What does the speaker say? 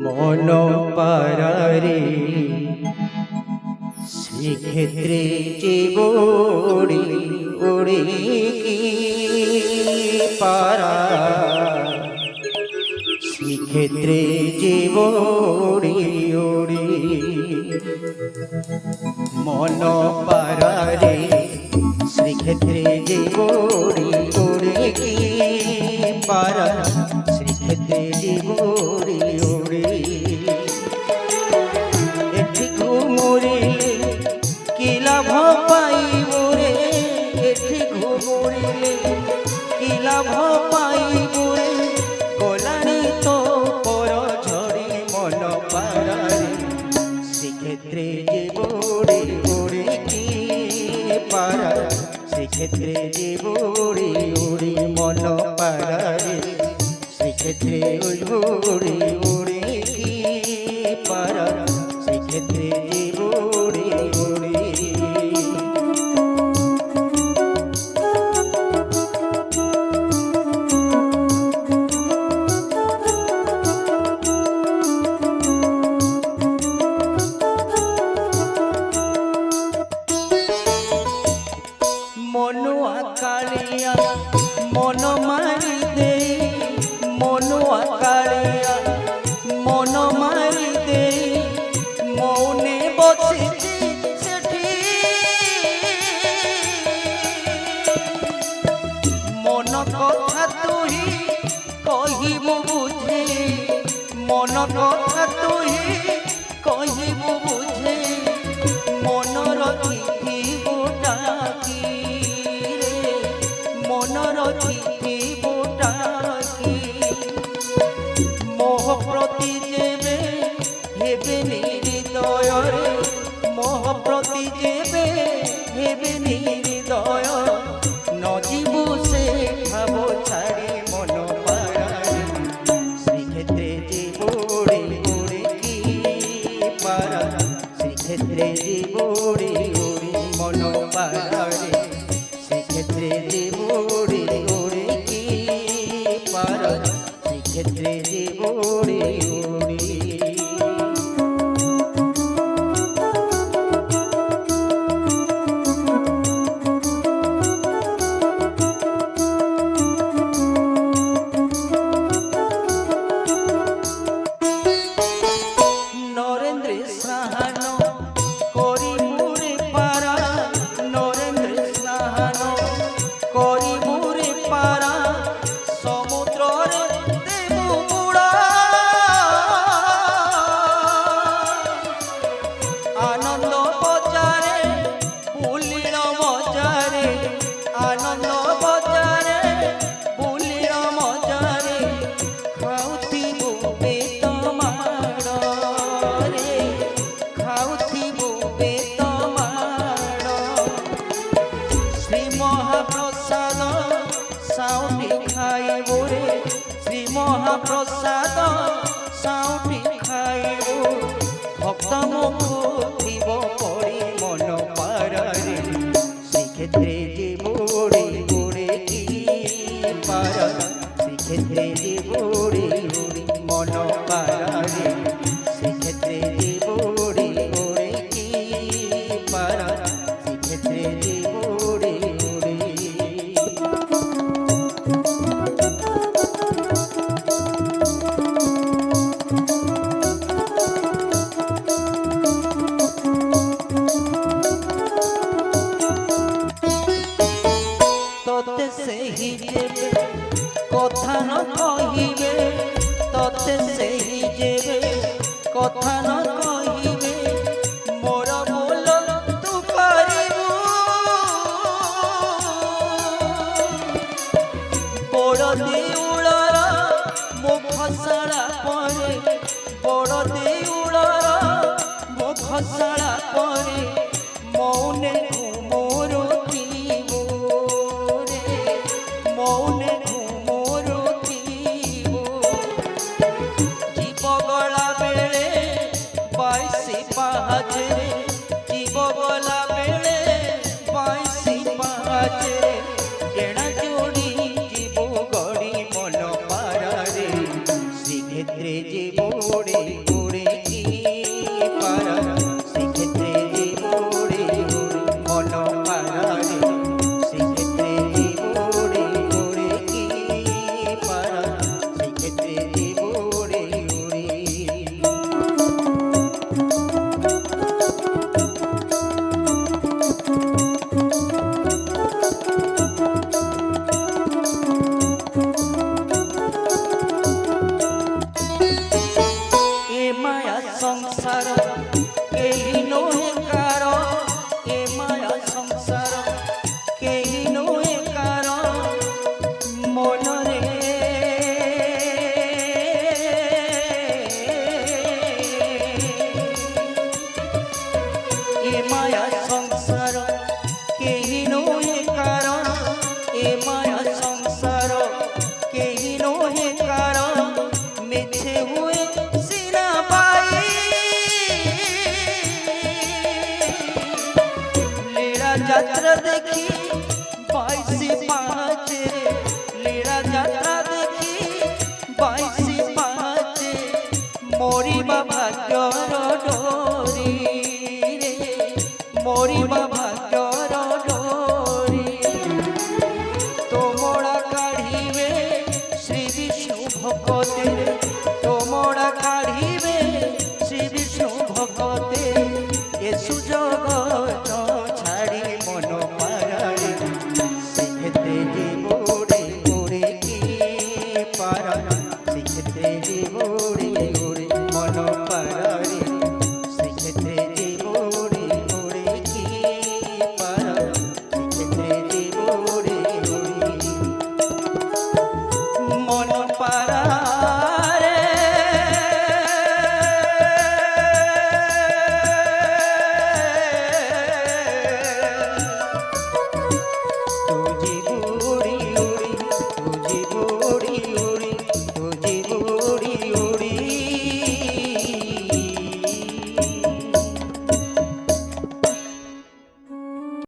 মন পারারে শ্রীক্ষেত্রে জীবড়ি উড়ি কি পারা শ্রীক্ষেত্রে জীবড়ি উড়ি মন পারারে শ্রীক্ষেত্রে জীবড়ি উড়ি কি পারা শ্রীক্ষেত্রে জীবড়ি উড়ি এটি ঘুমুরিলে কি লাভ পাইব রে এটি ঘুমুরিলে কি লাভ পাইব রে গলানি তো পর ঝড়ি মন পারারে শ্রীক্ষেত্রে জীবড়ি উড়ি কি পারা শ্রীক্ষেত্রে জীবড়ি উড়ি মন পারারে শ্রীক্ষেত্রে উড়ি উড়ি কি পারা শ্রীক্ষেত্রে জীবড়ি উড়ি মনুয়া কালিয়া মন মারি দে মনুয়া কালিয়া মন মারি দে মৌনে বসিছি সেঠি মন কথা তুই কহিবু বুঝে মন কথা তুই কহিবু বুঝে মন রখিবু ডাকি রে মন রখিবু ডাকি মোহ প্রতি যেবে হেবে নির্দয়রে মোহ প্রতি যেবে হেবে নির্দয় নজিবু সে ভাব ছাড়ি মন পারারে শ্রীক্ষেত্রে জীবড়ি উড়ি কি পারা শ্রীক্ষেত্রে জীবড়ি উড়ি মন পারারে শ্রীক্ষেত্রে জীবড়ি উড়ি কি পারা শ্রীক্ষেত্রে জীবড়ি উড়ি নরেন্দ্র স্নান করি মুরে পারা নরেন্দ্র স্নান করি মুরে পারা সমুদ্রে দেবু বুড়া আনন্দ বজারে বুলিল মজারে আনন্দ বজারে বুলিল মজারে খাউথিবু বেত মাড় রে খাউথিবু বেত মাড় শ্রী মহাপ্রসাদ সাউটি খাইবু রে শ্রী মহাপ্রসাদ সাউটি খাইবু ভক্ত মুখ থিব পড়ি মন পারারে শ্রীক্ষেত্রে জীবড়ি উড়ি কি পারা শ্রীক্ষেত্রে জীবড়ি উড়ি মন পারারে শ্রীক্ষেত্রে জীবড়ি উড়ি কি পারা শ্রীক্ষেত্রে জীবড়ি উড়ি তোতে সেই যেবে কথা ন কহিবে তোতে সেই যেবে কথা ন কহিবে মোর বল তু পারিবু বড় দেউলর মুখ সারা পরে বড় দেউলর মুখ সারা পরে মৌনে ঘুমরুথিবু রে মৌনে ঘুমরুথিবু জীব গলা বেড়ে বাইশি পাহাচে জীব গলা বেড়ে বাইশি পাহাচে ডেণা যোড়ি জীব গড়ি মন পারারে শ্রীক্ষেত্রে জীব ওড়ে ওড়ে কি পারা সেক্ষেত্রে জীব ওড়ে ওড়ে মন পারারে সেক্ষেত্রে জীব ওড়ে ওড়ে কি পারা সেক্ষেত্রে জীব ওড়ে ওড়ে সংসার কেহি নহে কার এ মায়া সংসার কেহি নহে কার মনরে এ মায়া সংসার কেহি নহে কার এ মায়া সংসার কেহি নহে কার মিছে হুয়ে সিনা পাই যাত্রা দেখি বাইশে পাঁচে লীলা যাত্রা দেখি বাইশে পাঁচে মরিবা